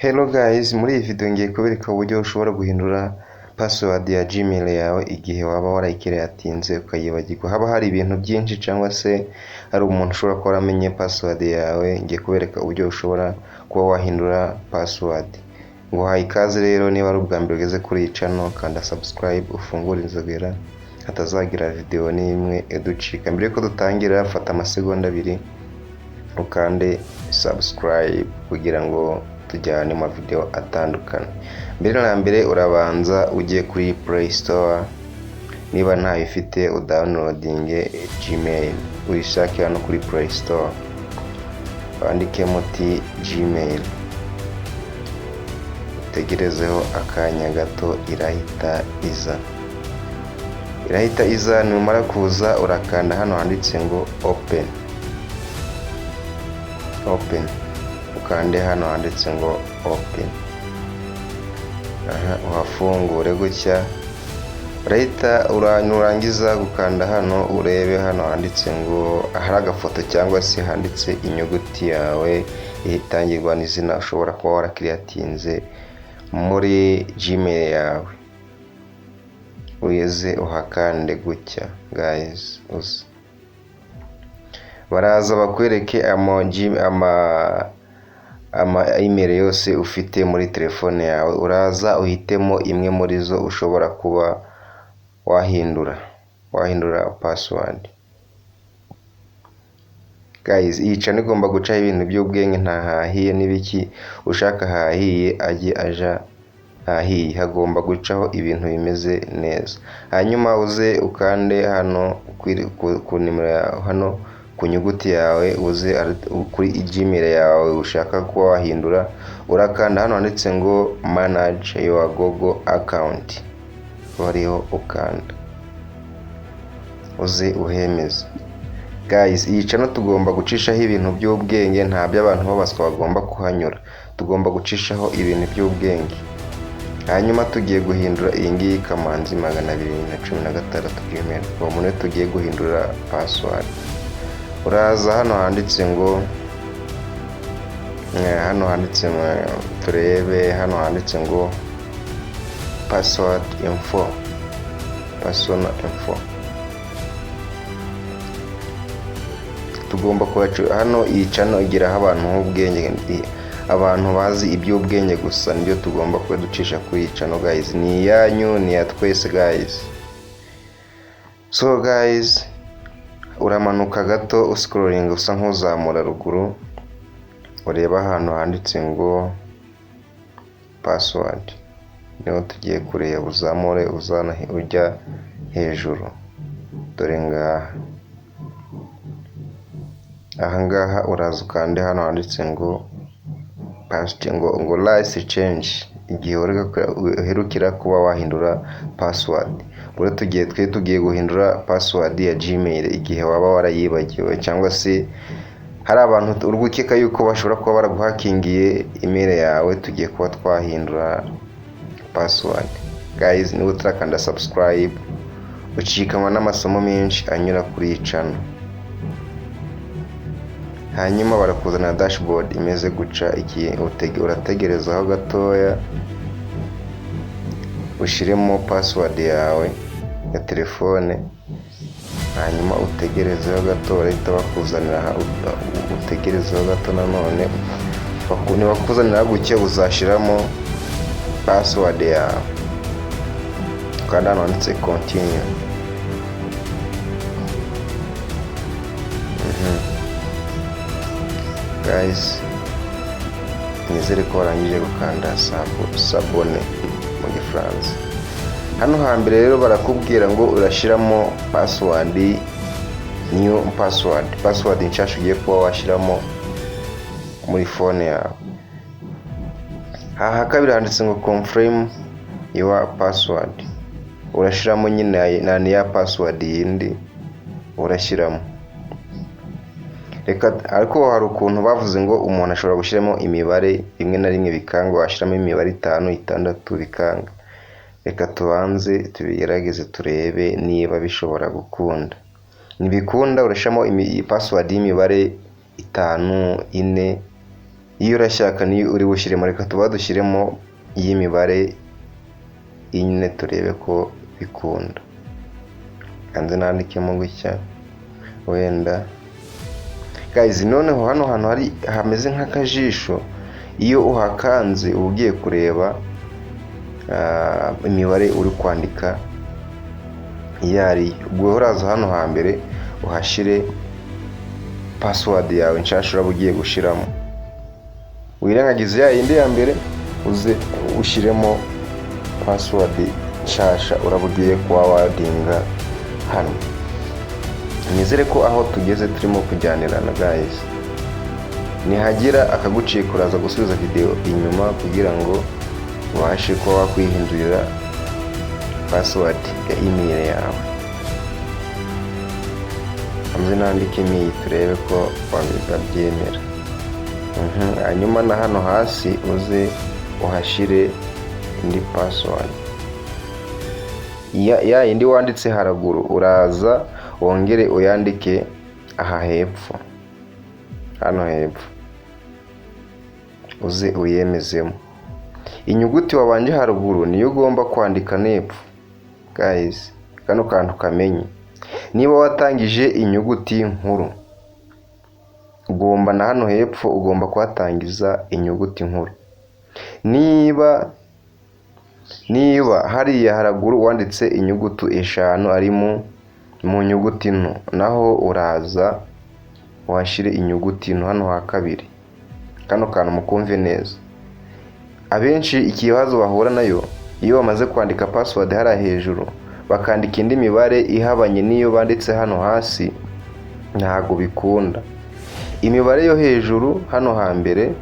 Hello guys, muri iyi video ngiye kubereka uburyo ushobora guhindura password ya Gmail yawe igihe waba warayikiriyatinze ukayibagirwa. Haba hari ibintu byinshi cyangwa se hari umuntu ushobora kuba amenye password yawe. Ngiye kubereka uburyo ushobora kuba wahindura password. Nguhaye ikaze rero, niba ari ubwa mbere ugeze kuri iyi channel kanda subscribe, ufungure inzogera hatazagira video n'imwe iducika. Mbere yuko dutangira, fata amasegonda 2 ukande subscribe kugira ngo tujyane mu video atandukanye. Mbere na mbere urabanza ujye kuri Play Store, niba ntayo ifite udownloading Gmail, uyishake hano kuri Play Store, wandikemo Gmail, utegerezeho akanya gato, irahita iza. Numara kuza urakanda hano handitse ngo open, ukande hano handitse ngo open. Uhafungure gutya, urahita nurangiza gukanda hano urebe hano handitse ngo hari agafoto cyangwa se handitse inyuguti yawe itangirwa n'izina ushobora kuba warakiriyatinze muri Gmail yawe. Uyeze uhakande gutya guys. Baraza bakwereke ama email yose ufite muri telefone yawe, uraza uhitemo imwe muri zo ushobora kuba wahindura password. Guys, iyi channel igomba gucaho ibintu by'ubwenge, nta hahiye n'ibiki ushaka hahiye ajye aja hahiye, hagomba gucaho ibintu bimeze neza. Hanyuma uze ukande hano ku nimero yawe, hano ku nyuguti yawe, uze kuri Gmail yawe ushaka kuba wahindura, urakanda hano handitse ngo manage your Google account, wariho ukanda, uze uhemeza. Guys, iyi channel tugomba gucishaho ibintu by'ubwenge, nta by'abantu babaswa bagomba kuhanyura, tugomba gucishaho ibintu by'ubwenge. Hanyuma tugiye guhindura iyi ngiyi Kamanzi 216 Gmail, uwo muntu tugiye guhindura password. Uraza hano handitse ngo turebe, hano handitse ngo password info, tugomba kubacu hano. Iyi channel igiraho abantu b'ubwenge, abantu bazi iby'ubwenge gusa, nibyo tugomba kuducisha kuri iyi channel guys. Ni yanyu, ni ya twese guys. So guys, uramanuka gato uscrolling usa nk'uzamura ruguru, ureba ahantu handitse ngo password, niho tugiye kureba. Uzamure uzana ujya hejuru, dore ngaha uraza ukande hano handitse ngo last change, igihe uherukira kuba wahindura password. Bure tugiye guhindura password ya Gmail igihe waba warayibagiwe, cyangwa se hari abantu urwukeka yuko bashobora kuba baraguhakingiye email yawe. Tugiye kuba twahindura password guys. Niba utarakanda subscribe ucikanwa n'amasomo menshi anyura kuri iyi channel. Hanyuma barakuzana dashboard imeze guca, igihe urategerezaho gatoya ushiremo password yawe ya telefone, hanyuma utegerezeho gato, bahita bakuzanira. Utegerezeho gato nanone, bakuzanira gutya, uzashiramo password yawe, kandi hano handitse continue. Guys, nizere ko warangije gukanda sabone mu gifaransa. Hano hambere rero barakubwira ngo urashiramo password nshasha ugiye kuba washiramo muri phone yawe. Aha kabiri handitse ngo confirm your password, urashiramo nyine nani ya password yindi urashiramo. Ariko hari ukuntu bavuze ngo umuntu ashobora gushyiramo imibare rimwe na rimwe bikanga, washiramo imibare 5, 6 bikanga. Reka tubanze tubigerageze turebe niba bishobora gukunda. Nibikunda urashamo password y'imibare 5, 4, iyo urashaka niyo uri bushyiremo, reka tuba dushyiremo y'imibare nyine turebe ko bikunda. Kanze nandikemo gutya wenda guys. Noneho hano hantu hari hameze nk'akajisho, iyo uhakanze uba ugiye kureba imibare uri kwandika iyo ari. Ubwo uraza hano hambere uhashire password yawe nshasha uraba ugiye gushiramo, wirengagize ya yindi ya mbere uze ushiremo password nshasha uraba ugiye kuba wadinga hano. Nizere ko aho tugeze turimo kujyanirana guys. Nihagira akaguciye kuraza gusubiza video inyuma kugira ngo ubashe kuba wakwihindurira password ya email yawe. Hamwe nandike email turebe ko wabyemera. Hanyuma na hano hasi uze uhashire indi password ya yindi wanditse haraguru, uraza wongere uyandike aha hepfo, hano hepfo uze uyemezemo. Inyuguti wabanje haruguru niyo ugomba kwandika nepfo guys. Kano kantu kamenye, niba watangije inyuguti nkuru ugomba na hano hepfo ugomba kwatangiza inyuguti nkuru. Niba hariya haraguru wanditse inyuguti 5 ari mu nyuguti nto, naho uraza washire inyuguti nto hano ha kabiri. Kano kantu mukumve neza. Abenshi ikibazo bahura nayo iyo bamaze kwandika password hara hejuru bakandika indi mibare ihabanye niyo banditse hano hasi, ntago bikunda. Imibare yo hejuru hano hambere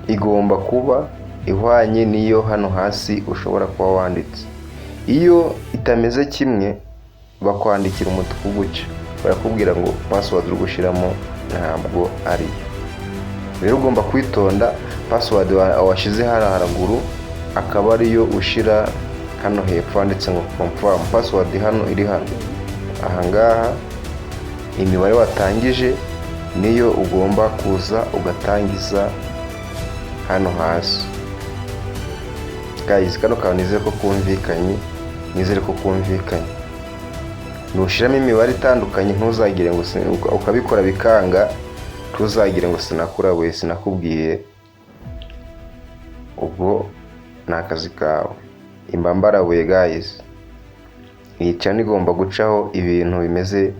igomba kuba ihwanye niyo hano hasi ushobora kuba wanditse. Iyo itameze kimwe bakwandikira umutuku guca, barakubwira ngo password uri gushiramo ntabwo ari yo. Rero ugomba kwitonda, password washize haraguru akaba ariyo ushira hano hepfo handitse ngo confirm. Password hano iri hano ahangaha, imibare watangije niyo ugomba kuza ugatangiza hano hasi guys. Kano kantu nizere ko kumvikanye. Nushiramo imibare itandukanye ntuzagire ngo ukabikora bikanga, tuzagire ngo sinakurabuye sinakubwiye, ubwo nakazi kawe. Imbambarabuye guys. Iyi channel igomba gucaho ibintu bimeze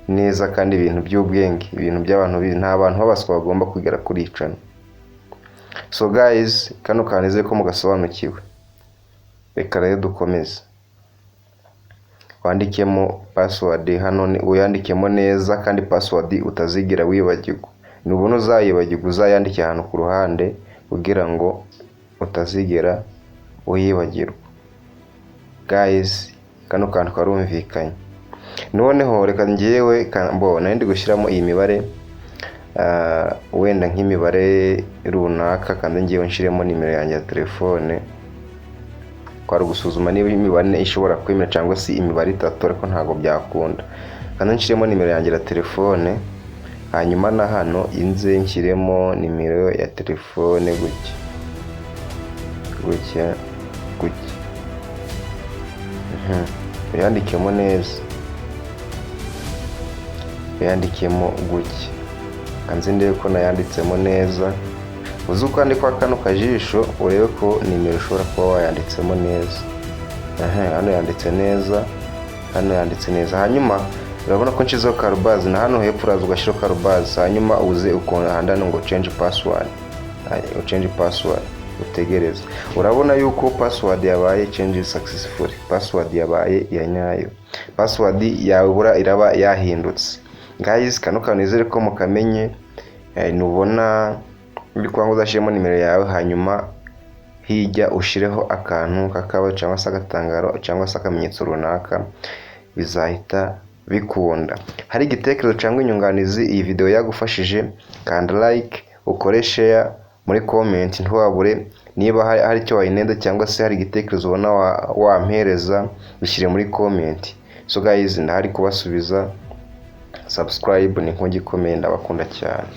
neza kandi ibintu by'ubwenge, ibintu by'abantu nta bantu babaswa bagomba kugera kuri iyi channel. So guys, kano kaneze ko mugasobanukiwe. Reka rero dukomeze. Wandikemo password hano, uyandikemo neza kandi password utazigira wibagirwa. Nubona uzayibagirwa uzayandike ahantu ku ruhande kugira ngo utazigera uyibagirwa guys. Kano kantu karumvikanye. Noneho reka ngiyewe mbona ndi gushyiramo iyi mibare wenda nk'imibare runaka, kandi ngiyewe nshiremo nimero yanjye ya telefone kwari gusuzuma niba imibare ishobora kwemera cyangwa se imibare 3, ariko ntago byakunda. Kandi nshiremo nimero yanjye ya telefone, hanyuma na hano inze nshiremo nimero ya telefone gutya. Uyandikemo neza, uyandikemo gutya. Kanze ndebe ko nayanditsemo neza. Uzi kwandikwa kano kajisho urebe ko nimero ushobora kuba wayanditsemo neza. Hano yanditse neza, hano yanditse neza. Hanyuma urabona ko nshizeho karubazi, na hano hepfo uraza ugashyiraho karubazi, hanyuma uze ukahanda ngo change password. Change password utegereza. Urabona yuko password yabaye change successful, password yabaye ya nyayo. Password yawe iraba yahindutse guys. Kano kanizere ko mukamenye. Nubona uri kwanga uzashiremo nimero yawe, hanyuma hijya ushireho akantu kakaba cyangwa se agatangaro cyangwa se akamenyetso runaka, bizahita bikunda. Hari igitekerezo cyangwa inyunganizi iyi video yagufashije, kanda like, ukore share muri comment, ntiwabure. Niba hari icyo wayinenda cyangwa se hari igitekerezo ubona wampereza, bishyire muri comment. So guys, ndahari kubasubiza. Subscribe ni nkongi, comment, abakunda cyane.